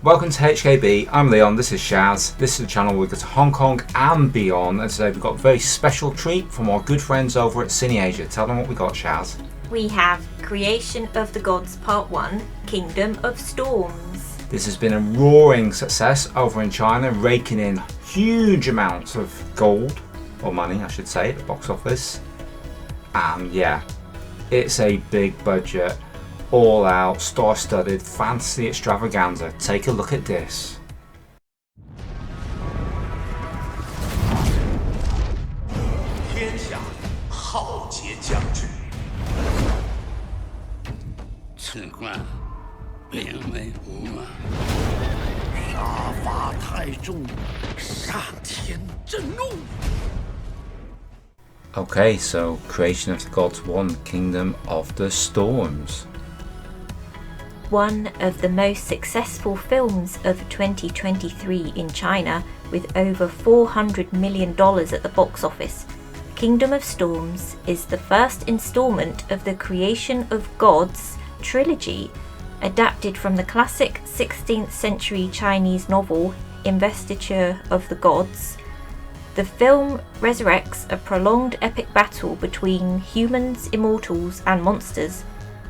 Welcome to HKB, I'm Leon, this is Shaz. This is the channel where we go to Hong Kong and beyond, and today we've got a very special treat from our good friends over at CineAsia. Tell them what we got, Shaz. We have Creation of the Gods Part 1, Kingdom of Storms. This has been a roaring success over in China, raking in huge amounts of gold, or money I should say, at the box office. And yeah, it's a big budget, all out, star-studded fantasy extravaganza. Take a look at this. 天下浩劫将至，此关并为无马，杀伐太重，上天震怒。 Okay, so Creation of the Gods 1, Kingdom of the Storms. One of the most successful films of 2023 in China, with over $400 million at the box office. Kingdom of Storms is the first installment of the Creation of Gods trilogy, adapted from the classic 16th century Chinese novel Investiture of the Gods. The film resurrects a prolonged epic battle between humans, immortals and monsters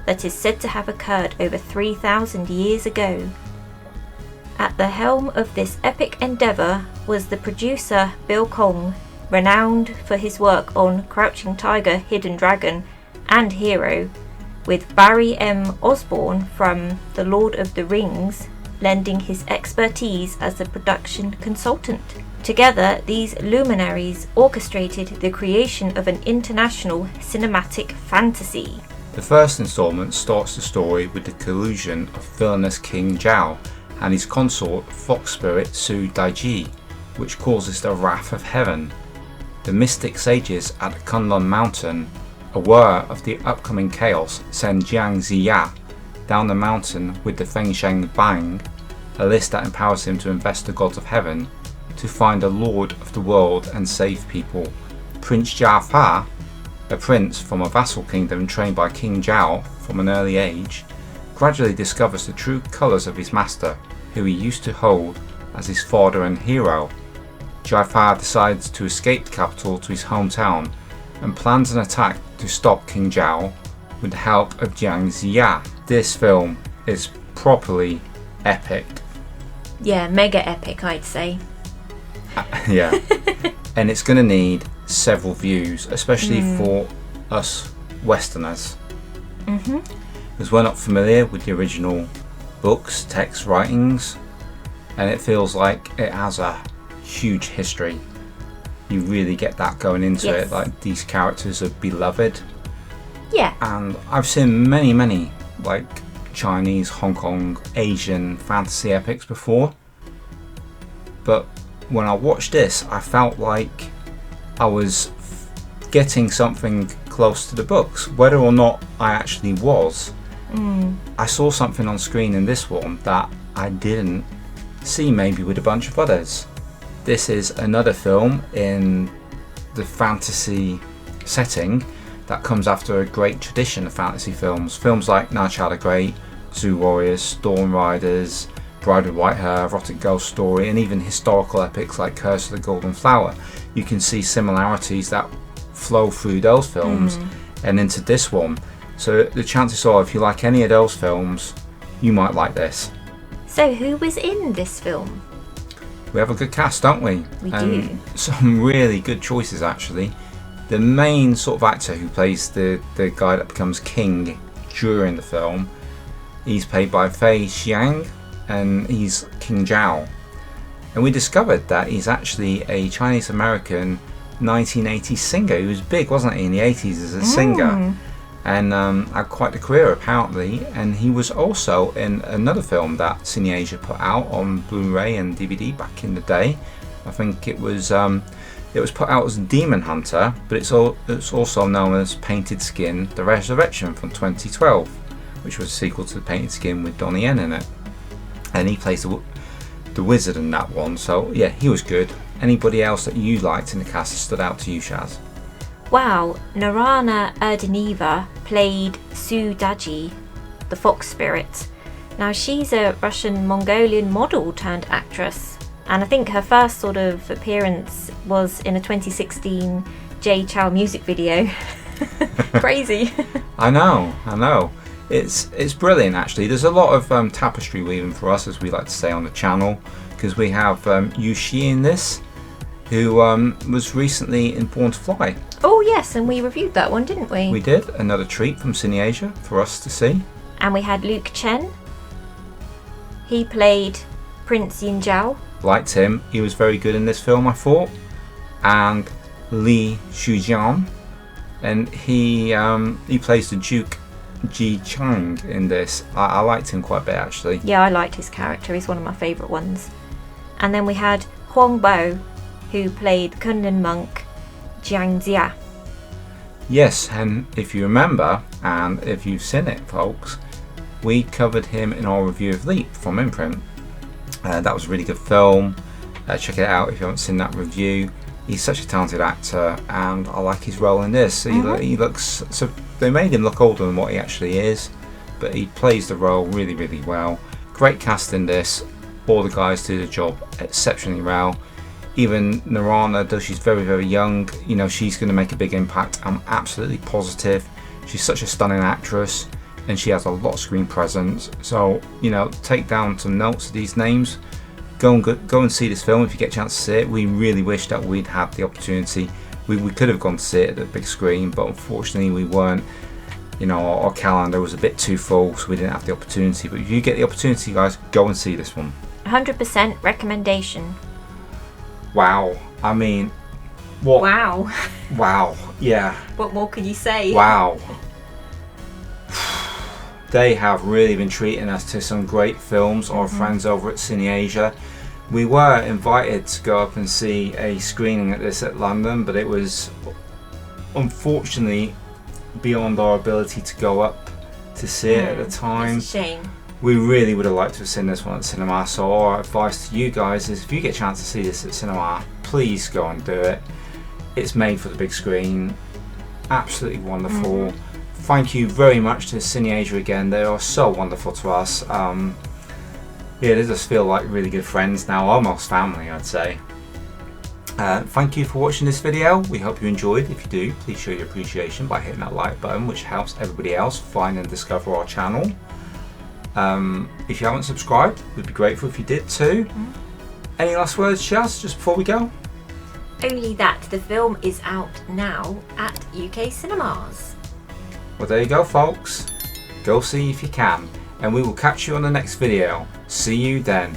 that is said to have occurred over 3,000 years ago. At the helm of this epic endeavour was the producer Bill Kong, renowned for his work on Crouching Tiger, Hidden Dragon and Hero, with Barry M. Osborne from The Lord of the Rings lending his expertise as a production consultant. Together, these luminaries orchestrated the creation of an international cinematic fantasy. The first installment starts the story with the collusion of villainous King Zhao and his consort fox spirit Su Daiji, which causes the wrath of heaven. The mystic sages at the Kunlun mountain, aware of the upcoming chaos, send Jiang Ziya down the mountain with the Fengshen Bang, a list that empowers him to invest the gods of heaven, to find a lord of the world and save people. Prince Jafar, a prince from a vassal kingdom trained by King Zhao from an early age, gradually discovers the true colours of his master, who he used to hold as his father and hero. Jafar decides to escape the capital to his hometown and plans an attack to stop King Zhao with the help of Jiang Ziya. This film is properly epic. Yeah, mega epic, I'd say. Yeah, and it's going to need several views, especially for us Westerners, because we're not familiar with the original books, text, writings, and it feels like it has a huge history. You really get that going into it, like these characters are beloved. Yeah. And I've seen many like Chinese, Hong Kong, Asian fantasy epics before, but when I watched this, I felt like I was getting something close to the books, whether or not I actually was. I saw something on screen in this one that I didn't see maybe with a bunch of others. This is another film in the fantasy setting that comes after a great tradition of fantasy films. Films like Now Child the Great, Zoo Warriors, Storm Riders, Bride with White Hair, Erotic Ghost Story, and even historical epics like Curse of the Golden Flower. You can see similarities that flow through those films and into this one. So the chances are, if you like any of those films, you might like this. So who was in this film? We have a good cast, don't we? We and do. Some really good choices, actually. The main sort of actor who plays the guy that becomes king during the film, he's played by Fei Xiang, and he's King Zhao. And we discovered that he's actually a Chinese American 1980s singer. He was big, wasn't he, in the 80s as a singer, and had quite the career apparently. And he was also in another film that CineAsia put out on Blu-ray and DVD back in the day. I think it was put out as Demon Hunter, but it's also known as Painted Skin: The Resurrection from 2012, which was a sequel to The Painted Skin with Donnie Yen in it. And he plays the wizard in that one, so yeah, he was good. Anybody else that you liked in the cast that stood out to you, Shaz? Wow, Narana Erdeniva played Su Daiji, the fox spirit. Now she's a Russian Mongolian model turned actress, and I think her first sort of appearance was in a 2016 Jay Chou music video. Crazy. I know. It's brilliant actually. There's a lot of tapestry weaving for us, as we like to say on the channel, because we have Yushi in this, who was recently in Born to Fly. Oh yes, and we reviewed that one, didn't we? We did. Another treat from CineAsia for us to see. And we had Luke Chen. He played Prince Yin Zhao. Liked him. He was very good in this film, I thought. And Li Shujian, and he plays the Duke Ji Chang in this. I liked him quite a bit actually. Yeah, I liked his character. He's one of my favourite ones. And then we had Huang Bo, who played Kunlun monk Jiang Jia. Yes, and if you remember, and if you've seen it, folks, we covered him in our review of Leap from Imprint. That was a really good film. Check it out if you haven't seen that review. He's such a talented actor, and I like his role in this. He looks so. They made him look older than what he actually is, but he plays the role really, really well. Great cast in this. All the guys do the job exceptionally well. Even Narana, though she's very, very young, you know, she's going to make a big impact. I'm absolutely positive. She's such a stunning actress, and she has a lot of screen presence. So, you know, take down some notes of these names. Go and see this film if you get a chance to see it. We really wish that we'd had the opportunity. We could have gone to see it at the big screen, but unfortunately we weren't. You know, our calendar was a bit too full, so we didn't have the opportunity. But if you get the opportunity, guys, go and see this one. 100% recommendation. Wow. I mean, what? Wow. Wow. Yeah. What more can you say? Wow. They have really been treating us to some great films, our friends over at CineAsia. We were invited to go up and see a screening at this at London, but it was unfortunately beyond our ability to go up to see it at the time. It's a shame. We really would have liked to have seen this one at cinema, so our advice to you guys is if you get a chance to see this at cinema, please go and do it. It's made for the big screen. Absolutely wonderful. Thank you very much to CineAsia again. They are so wonderful to us. Yeah, they just feel like really good friends now, almost family, I'd say. Thank you for watching this video. We hope you enjoyed. If you do, please show your appreciation by hitting that like button, which helps everybody else find and discover our channel. If you haven't subscribed, we'd be grateful if you did too. Any last words, Shaz, just before we go? Only that the film is out now at UK cinemas. Well, there you go, folks. Go see if you can, and we will catch you on the next video. See you then.